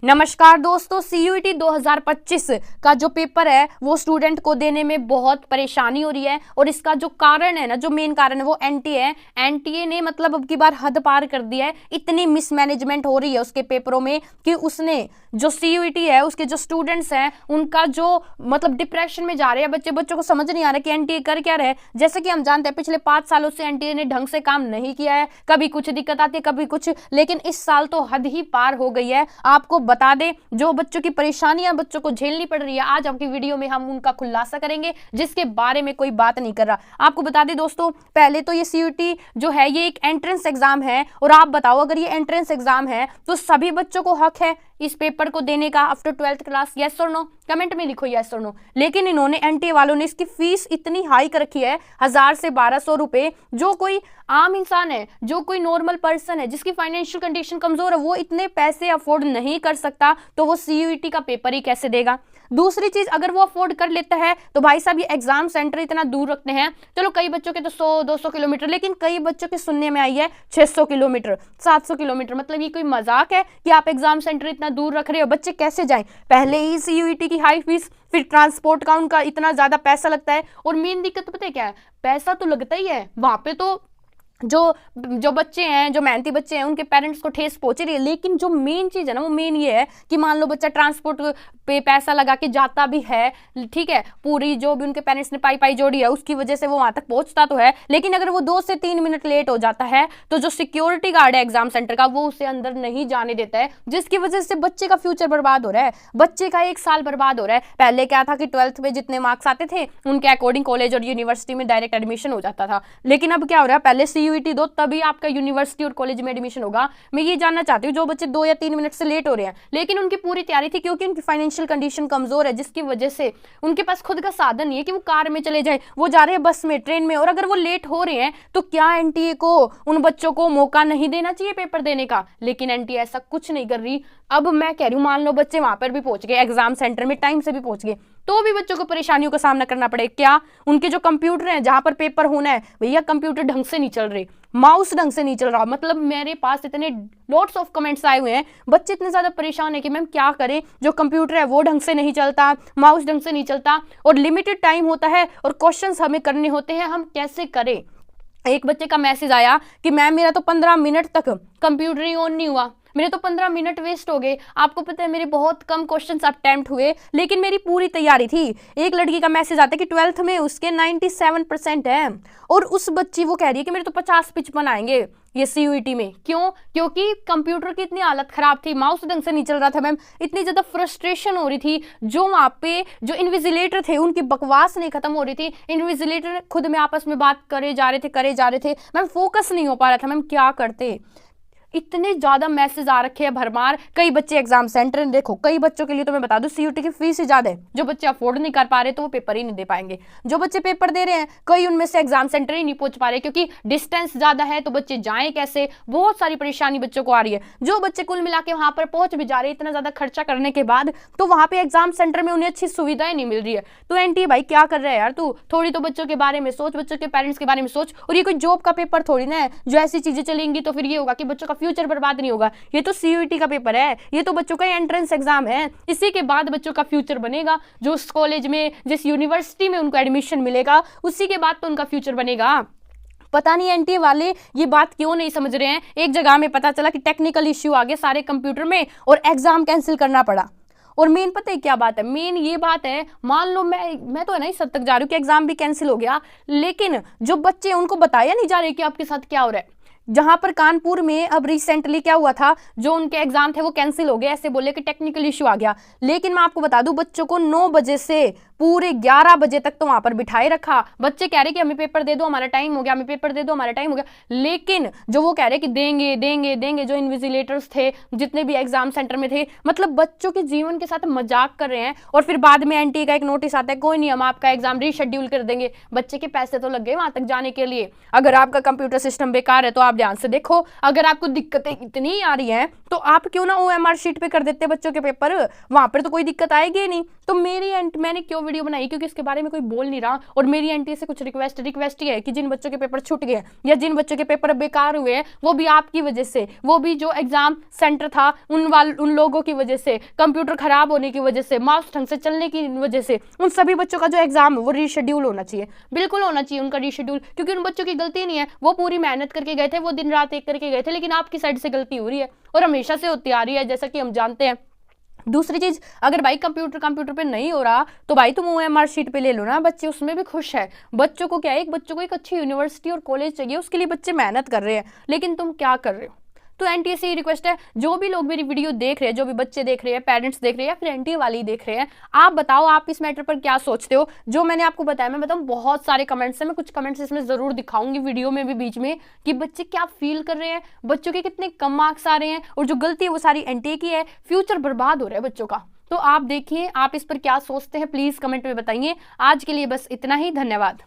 नमस्कार दोस्तों, सीयूईटी 2025 का जो पेपर है वो स्टूडेंट को देने में बहुत परेशानी हो रही है। और इसका जो कारण है ना, जो मेन कारण है वो एनटीए है। एनटीए ने मतलब अब की बार हद पार कर दिया है। इतनी मिसमैनेजमेंट हो रही है उसके पेपरों में कि उसने जो सीयूईटी है उसके जो स्टूडेंट्स हैं उनका जो मतलब डिप्रेशन में जा रहे हैं। बच्चों को समझ नहीं आ रहा कि एनटीए कर क्या रहे। जैसे कि हम जानते हैं पिछले 5 सालों से एनटीए ने ढंग से काम नहीं किया है। कभी कुछ दिक्कत आती है, कभी कुछ, लेकिन इस साल तो हद ही पार हो गई है। आपको बता दें, जो बच्चों की परेशानियां बच्चों को झेलनी पड़ रही है, आज आपकी वीडियो में हम उनका खुलासा करेंगे, जिसके बारे में कोई बात नहीं कर रहा। आपको बता दें दोस्तों, पहले तो ये सीयूईटी जो है ये एक एंट्रेंस एग्जाम है। और आप बताओ, अगर ये एंट्रेंस एग्जाम है तो सभी बच्चों को हक है इस पेपर को देने का आफ्टर 12th क्लास। यस और नो, कमेंट में लिखो यस और नो। लेकिन इन्होंने एनटीए वालों ने इसकी फीस इतनी हाई कर रखी है, 1000 से 1200 रुपए। जो कोई आम इंसान है, जो कोई नॉर्मल पर्सन है जिसकी फाइनेंशियल कंडीशन कमजोर है, वो इतने पैसे अफोर्ड नहीं कर सकता, तो वो सीयूईटी का पेपर ही कैसे देगा। दूसरी चीज, अगर वो अफोर्ड कर लेता है तो भाई साहब ये एग्जाम सेंटर इतना दूर रखते हैं। चलो कई बच्चों के तो 100-200 किलोमीटर, लेकिन कई बच्चों के सुनने में आई है 600 किलोमीटर, 700 किलोमीटर। मतलब ये कोई मजाक है कि आप एग्जाम सेंटर इतना दूर रख रहे हो, बच्चे कैसे जाएं। पहले ही सीयूईटी की हाई फीस, फिर ट्रांसपोर्ट का उनका इतना ज्यादा पैसा लगता है। और मेन दिक्कत पता है क्या है, पैसा तो लगता ही है वहां पे, तो जो बच्चे हैं, जो मेहनती बच्चे हैं, उनके पेरेंट्स को ठेस पहुंच रही है। लेकिन जो मेन चीज है ना, वो मेन ये है कि मान लो बच्चा ट्रांसपोर्ट पे पैसा लगा के जाता भी है, ठीक है, पूरी जो भी उनके पेरेंट्स ने पाई जोड़ी है उसकी वजह से वो वहां तक पहुंचता तो है। लेकिन अगर वो 2 से 3 मिनट लेट हो जाता है तो जो सिक्योरिटी गार्ड है एग्जाम सेंटर का, वो उसे अंदर नहीं जाने देता है, जिसकी वजह से बच्चे का फ्यूचर बर्बाद हो रहा है, बच्चे का 1 साल बर्बाद हो रहा है। पहले क्या था कि 12th में जितने मार्क्स आते थे उनके अकॉर्डिंग कॉलेज और यूनिवर्सिटी में डायरेक्ट एडमिशन हो जाता था। लेकिन अब क्या हो रहा है, पहले सीयूईटी दो तभी आपका यूनिवर्सिटी और कॉलेज में एडमिशन होगा। मैं ये जानना चाहती हूँ, जो बच्चे 2 या 3 मिनट से लेट हो रहे हैं, लेकिन उनकी पूरी तैयारी थी, क्योंकि उनकी फाइनेंशियल कंडीशन कमजोर है, जिसकी वजह से उनके पास खुद का साधन नहीं है कि वो कार में चले जाए, वो जा रहे हैं बस में, ट्रेन में। और अगर वो लेट हो रहे हैं तो क्या एनटीए को उन बच्चों को मौका नहीं देना चाहिए पेपर देने का? लेकिन एनटीए ऐसा कुछ नहीं कर रही। अब मैं कह रही हूँ, मान लो बच्चे वहां पर भी पहुंच गए, एग्जाम सेंटर में टाइम से भी पहुंच गए, तो भी बच्चों को परेशानियों का सामना करना पड़े। क्या उनके जो कंप्यूटर हैं जहां पर पेपर होना है, भैया कंप्यूटर ढंग से नहीं चल रहे, माउस ढंग से नहीं चल रहा। मतलब मेरे पास इतने लॉट्स ऑफ कमेंट्स आए हुए हैं, बच्चे इतने ज्यादा परेशान है कि मैम क्या करें, जो कंप्यूटर है वो ढंग से नहीं चलता, माउस ढंग से नहीं चलता, और लिमिटेड टाइम होता है और क्वेश्चंस हमें करने होते हैं, हम कैसे करें। एक बच्चे का मैसेज आया कि मैम मेरा तो 15 मिनट तक कंप्यूटर ही ऑन नहीं हुआ, मेरे तो 15 मिनट वेस्ट हो गए। आपको पता है मेरे बहुत कम क्वेश्चंस अटेम्प्ट हुए, लेकिन मेरी पूरी तैयारी थी। एक लड़की का मैसेज आता है कि 12th में उसके 97% है, और उस बच्ची वो कह रही है कि मेरे तो 50-55 आएंगे ये सीयूईटी में। क्यों? क्योंकि कंप्यूटर की इतनी हालत खराब थी, माउस ढंग से नहीं चल रहा था मैम, इतनी ज्यादा फ्रस्ट्रेशन हो रही थी। जो वहां पे जो इन्विजिलेटर थे उनकी बकवास नहीं खत्म हो रही थी, इन्विजिलेटर खुद में आपस में बात करे जा रहे थे मैम, फोकस नहीं हो पा रहा था मैम, क्या करते। इतने ज्यादा मैसेज आ रखे हैं भरमार। कई बच्चे एग्जाम सेंटर में, देखो कई बच्चों के लिए तो मैं बता दूं सीयूईटी की फीस ही ज्यादा है। जो बच्चे अफोर्ड नहीं कर पा रहे तो वो पेपर ही नहीं दे पाएंगे। जो बच्चे पेपर दे रहे हैं, कई उनमें से एग्जाम सेंटर ही नहीं पहुंच पा रहे, क्योंकि डिस्टेंस ज्यादा है, तो बच्चे जाएं कैसे, बहुत सारी परेशानी बच्चों को आ रही है। जो बच्चे कुल मिला के वहां पर पहुंच भी जा रहे हैं इतना ज्यादा खर्चा करने के बाद, तो वहां पे एग्जाम सेंटर में उन्हें अच्छी सुविधाएं नहीं मिल रही है। तो एनटीए भाई क्या कर रहा है यार, तू थोड़ी तो बच्चों के बारे में सोच, बच्चों के पेरेंट्स के बारे में सोच। और ये कोई जॉब का पेपर थोड़ी ना है जो ऐसी चीजें चलेंगी तो फिर ये होगा कि बच्चों का फ्यूचर बर्बाद नहीं होगा। ये तो सीयूईटी का पेपर है, ये तो बच्चों का एंट्रेंस एग्जाम है। इसी के बाद बच्चों का फ्यूचर बनेगा, जो उस कॉलेज में, जिस यूनिवर्सिटी में उनको एडमिशन मिलेगा, उसी के बाद तो उनका फ्यूचर बनेगा। पता नहीं एनटीए वाले ये बात क्यों नहीं समझ रहे हैं। एक जगह में पता चला कि टेक्निकल इश्यू आ गए सारे कंप्यूटर में और एग्जाम कैंसिल करना पड़ा। और मेन पता है क्या बात है, मेन ये बात है, मान लो मैं तो है ना इस हद तक जा रही हूँ कि एग्जाम भी कैंसिल हो गया, लेकिन जो बच्चे उनको बताया नहीं जा रहे कि आपके साथ क्या हो रहा है। जहां पर कानपुर में अब रिसेंटली क्या हुआ था, जो उनके एग्जाम थे वो कैंसिल हो गए, ऐसे बोले कि टेक्निकल इश्यू आ गया। लेकिन मैं आपको बता दूं, बच्चों को 9 बजे से पूरे 11 बजे तक तो वहां पर बिठाए रखा। बच्चे कह रहे कि हमें पेपर दे दो, हमारा टाइम हो गया, हमें पेपर दे दो, हमारा टाइम हो गया। लेकिन जो वो कह रहे कि देंगे देंगे देंगे, जो इन्विजिलेटर्स थे, जितने भी एग्जाम सेंटर में थे, मतलब बच्चों के जीवन के साथ मजाक कर रहे हैं। और फिर बाद में एनटीए का एक नोटिस आता है, कोई नहीं, हम आपका एग्जाम रीशेड्यूल कर देंगे। बच्चे के पैसे तो लग गए वहां तक जाने के लिए। अगर आपका कंप्यूटर सिस्टम बेकार है तो आप ध्यान से देखो, अगर आपको दिक्कतें इतनी आ रही हैं तो आप क्यों ना OMR शीट पे कर देते बच्चों के पेपर, वहां पर तो कोई दिक्कत आएगी नहीं। तो मैंने क्यों वीडियो बनाई, क्योंकि इसके बारे में कोई बोल नहीं रहा, और मेरी एनटीए से कुछ रिक्वेस्ट ही है कि जिन बच्चों के पेपर छूट गए या जिन बच्चों के पेपर बेकार हुए हैं, वो भी आपकी वजह से, वो भी जो एग्जाम सेंटर था उन लोगों की वजह से, कंप्यूटर खराब होने की वजह से, माउस ढंग से चलने की वजह से, उन सभी बच्चों का जो एग्जाम है वो रीशेड्यूल होना चाहिए, बिल्कुल होना चाहिए उनका रीशेड्यूल, क्योंकि उन बच्चों की गलती नहीं है, वो पूरी मेहनत करके गए थे, वो दिन रात एक करके गए थे, लेकिन आपकी साइड से गलती हो रही है और हमेशा से होती आ रही है, जैसा कि हम जानते हैं। दूसरी चीज, अगर भाई कंप्यूटर पे नहीं हो रहा तो भाई तुम OMR शीट पे ले लो ना, बच्चे उसमें भी खुश है। बच्चों को क्या है, एक बच्चों को एक अच्छी यूनिवर्सिटी और कॉलेज चाहिए, उसके लिए बच्चे मेहनत कर रहे हैं, लेकिन तुम क्या कर रहे हो। तो एनटीए से रिक्वेस्ट है, जो भी लोग मेरी वीडियो देख रहे हैं, जो भी बच्चे देख रहे हैं, पेरेंट्स देख रहे हैं या फिर एनटीए वाले ही देख रहे हैं, आप बताओ आप इस मैटर पर क्या सोचते हो। जो मैंने आपको बताया, मैं बताऊं बहुत सारे कमेंट्स हैं, मैं कुछ कमेंट्स इसमें जरूर दिखाऊंगी वीडियो में भी बीच में, कि बच्चे क्या फील कर रहे हैं, बच्चों के कितने कम मार्क्स आ रहे हैं, और जो गलती है वो सारी एनटीए की है, फ्यूचर बर्बाद हो रहा है बच्चों का। तो आप देखिए, आप इस पर क्या सोचते हैं, प्लीज कमेंट में बताइए। आज के लिए बस इतना ही, धन्यवाद।